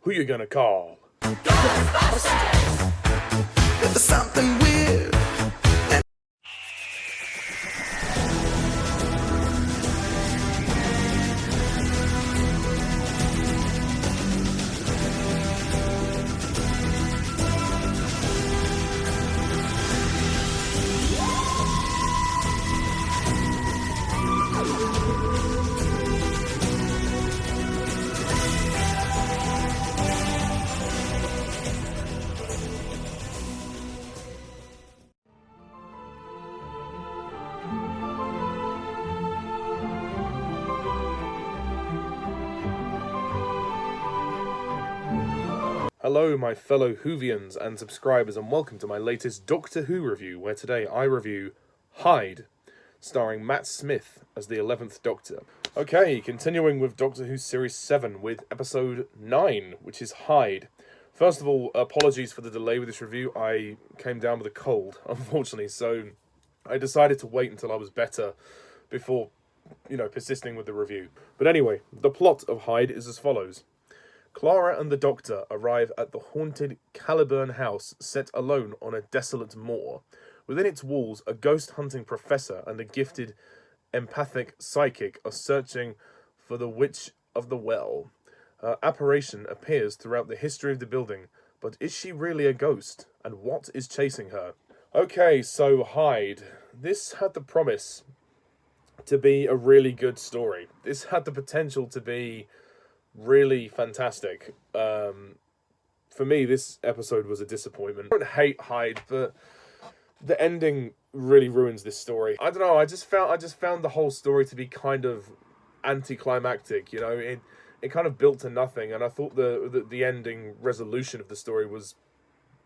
Who you gonna call? There's something weird. Hello, my fellow Whovians and subscribers, and welcome to my latest Doctor Who review, where today I review Hyde, starring Matt Smith as the 11th Doctor. Okay, continuing with Doctor Who Series 7 with Episode 9, which is Hyde. First of all, apologies for the delay with this review. I came down with a cold, unfortunately, so I decided to wait until I was better before, persisting with the review. But anyway, the plot of Hyde is as follows. Clara and the Doctor arrive at the haunted Caliburn house set alone on a desolate moor. Within its walls, a ghost-hunting professor and a gifted, empathic psychic are searching for the Witch of the Well. Her apparition appears throughout the history of the building, but is she really a ghost? And what is chasing her? Okay, so Hyde. This had the promise to be a really good story. This had the potential to be really fantastic. For me, this episode was a disappointment. I don't hate Hyde, but the ending really ruins this story. I don't know. I just found the whole story to be kind of anticlimactic. It kind of built to nothing, and I thought the ending resolution of the story was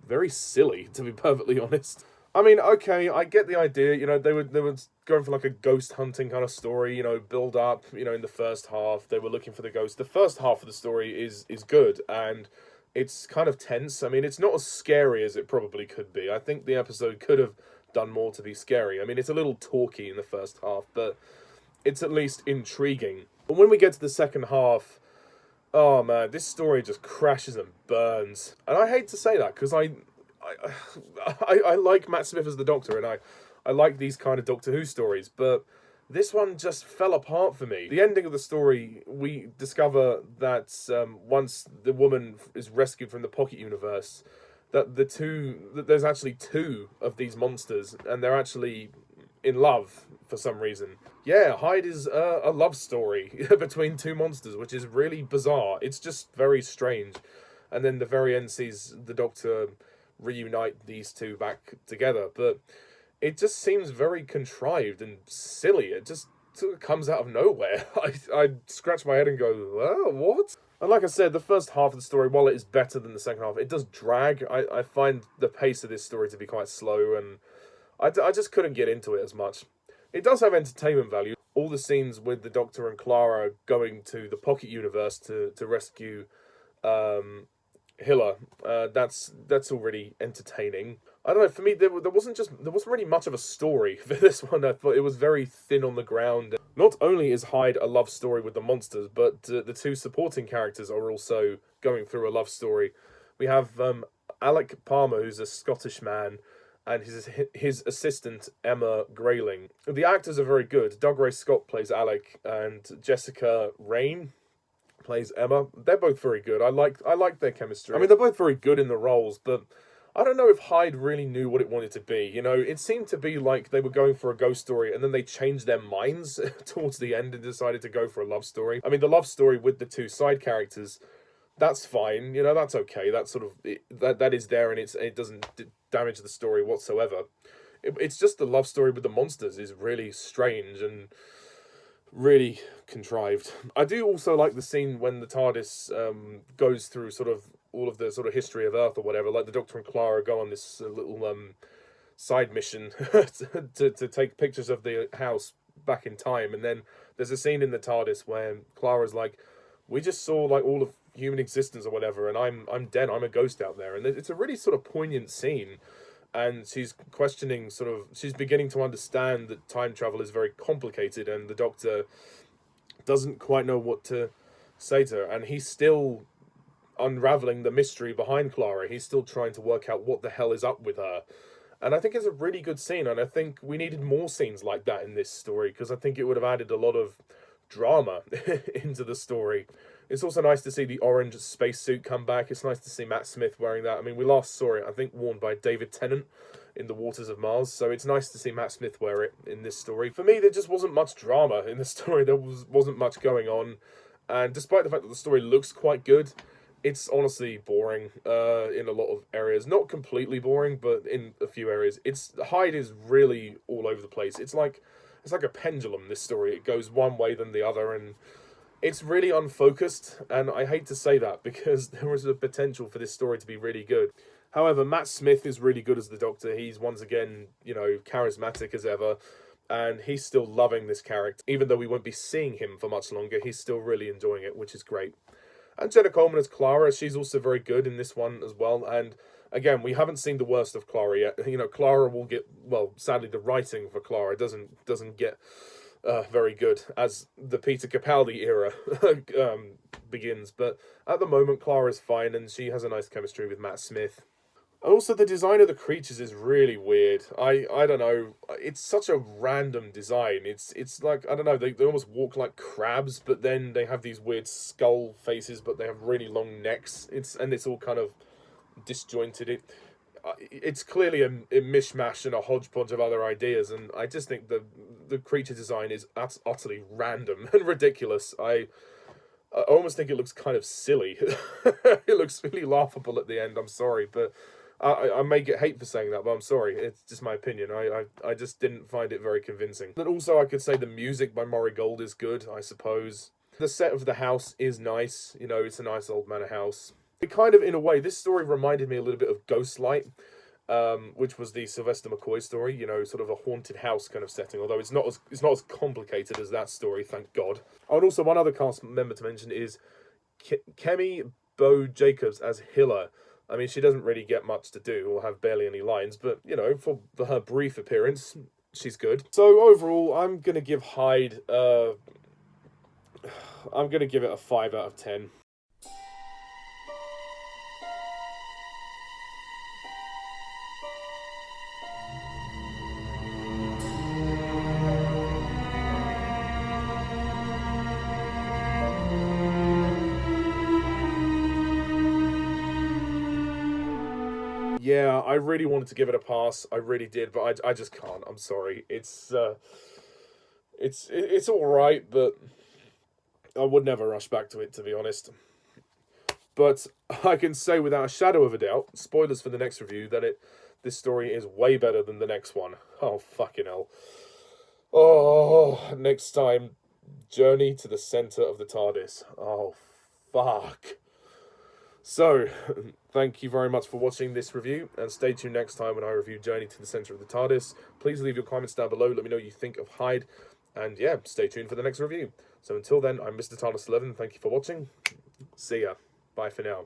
very silly, to be perfectly honest. I mean, okay, I get the idea. They were going for like a ghost hunting kind of story. Build up. In the first half, they were looking for the ghost. The first half of the story is good, and it's kind of tense. I mean, it's not as scary as it probably could be. I think the episode could have done more to be scary. I mean, it's a little talky in the first half, but it's at least intriguing. But when we get to the second half, oh man, this story just crashes and burns. And I hate to say that because I like Matt Smith as the Doctor, and I like these kind of Doctor Who stories, but this one just fell apart for me. The ending of the story, we discover that once the woman is rescued from the Pocket Universe, that there's actually two of these monsters, and they're actually in love for some reason. Yeah, Hyde is a love story between two monsters, which is really bizarre. It's just very strange. And then the very end sees the Doctor reunite these two back together, but it just seems very contrived and silly. It just sort of comes out of nowhere. I scratch my head and go, oh, what? And like I said, the first half of the story, while it is better than the second half, it does drag. I find the pace of this story to be quite slow, and I just couldn't get into it as much. It does have entertainment value. All the scenes with the Doctor and Clara going to the Pocket Universe to rescue Hiller, that's already entertaining. I don't know, for me, there wasn't really much of a story for this one. I thought it was very thin on the ground. Not only is Hyde a love story with the monsters, but the two supporting characters are also going through a love story. We have Alec Palmer, who's a Scottish man, and his assistant, Emma Grayling. The actors are very good. Doug Ray Scott plays Alec, and Jessica Raine plays Emma. They're both very good. I like their chemistry. I mean, they're both very good in the roles, but I don't know if Hyde really knew what it wanted to be. It seemed to be like they were going for a ghost story, and then they changed their minds towards the end and decided to go for a love story. I mean, the love story with the two side characters, that's fine. That's okay. That's sort of that is there, and it doesn't damage the story whatsoever. It's just the love story with the monsters is really strange and really contrived. I do also like the scene when the TARDIS goes through sort of all of the sort of history of Earth or whatever. Like the Doctor and Clara go on this little side mission to take pictures of the house back in time, and then there's a scene in the TARDIS where Clara's like, "We just saw like all of human existence or whatever, and I'm dead. I'm a ghost out there," and it's a really sort of poignant scene. And she's questioning, she's beginning to understand that time travel is very complicated, and the Doctor doesn't quite know what to say to her, and he still unraveling the mystery behind Clara. He's still trying to work out what the hell is up with her. And I think it's a really good scene, and I think we needed more scenes like that in this story, because I think it would have added a lot of drama into the story. It's also nice to see the orange spacesuit come back. It's nice to see Matt Smith wearing that. I mean, we last saw it, I think, worn by David Tennant in The Waters of Mars, so it's nice to see Matt Smith wear it in this story. For me, there just wasn't much drama in the story. There wasn't much going on, and despite the fact that the story looks quite good, it's honestly boring in a lot of areas. Not completely boring, but in a few areas. Hyde is really all over the place. It's like a pendulum, this story. It goes one way then the other, and it's really unfocused, and I hate to say that because there was a potential for this story to be really good. However, Matt Smith is really good as the Doctor. He's once again, charismatic as ever, and he's still loving this character. Even though we won't be seeing him for much longer, he's still really enjoying it, which is great. And Jenna Coleman as Clara, she's also very good in this one as well. And again, we haven't seen the worst of Clara yet. Clara will get, well, sadly, the writing for Clara doesn't get very good as the Peter Capaldi era begins. But at the moment, Clara's fine, and she has a nice chemistry with Matt Smith. Also, the design of the creatures is really weird. I don't know. It's such a random design. It's like, I don't know, they almost walk like crabs, but then they have these weird skull faces, but they have really long necks. It's all kind of disjointed. It's clearly a mishmash and a hodgepodge of other ideas, and I just think the creature design is utterly random and ridiculous. I almost think it looks kind of silly. It looks really laughable at the end. I'm sorry, but I may get hate for saying that, but I'm sorry. It's just my opinion. I just didn't find it very convincing. But also, I could say the music by Murray Gold is good, I suppose. The set of the house is nice. It's a nice old manor house. It kind of, in a way, this story reminded me a little bit of Ghostlight, which was the Sylvester McCoy story. Sort of a haunted house kind of setting. Although it's not as complicated as that story, thank God. Oh, and also one other cast member to mention is Kemi Bo Jacobs as Hilla. I mean, she doesn't really get much to do or have barely any lines, but, for her brief appearance, she's good. So, overall, I'm going to give Hyde, I'm going to give it a 5 out of 10. Yeah, I really wanted to give it a pass. I really did, but I just can't. I'm sorry. It's all right, but I would never rush back to it, to be honest. But I can say without a shadow of a doubt, spoilers for the next review, that this story is way better than the next one. Oh, fucking hell. Oh, next time, Journey to the Centre of the TARDIS. Oh, fuck. So, thank you very much for watching this review, and stay tuned next time when I review Journey to the Centre of the TARDIS. Please leave your comments down below, let me know what you think of Hyde, and yeah, stay tuned for the next review. So until then, I'm Mr. TARDIS 11, thank you for watching, see ya, bye for now.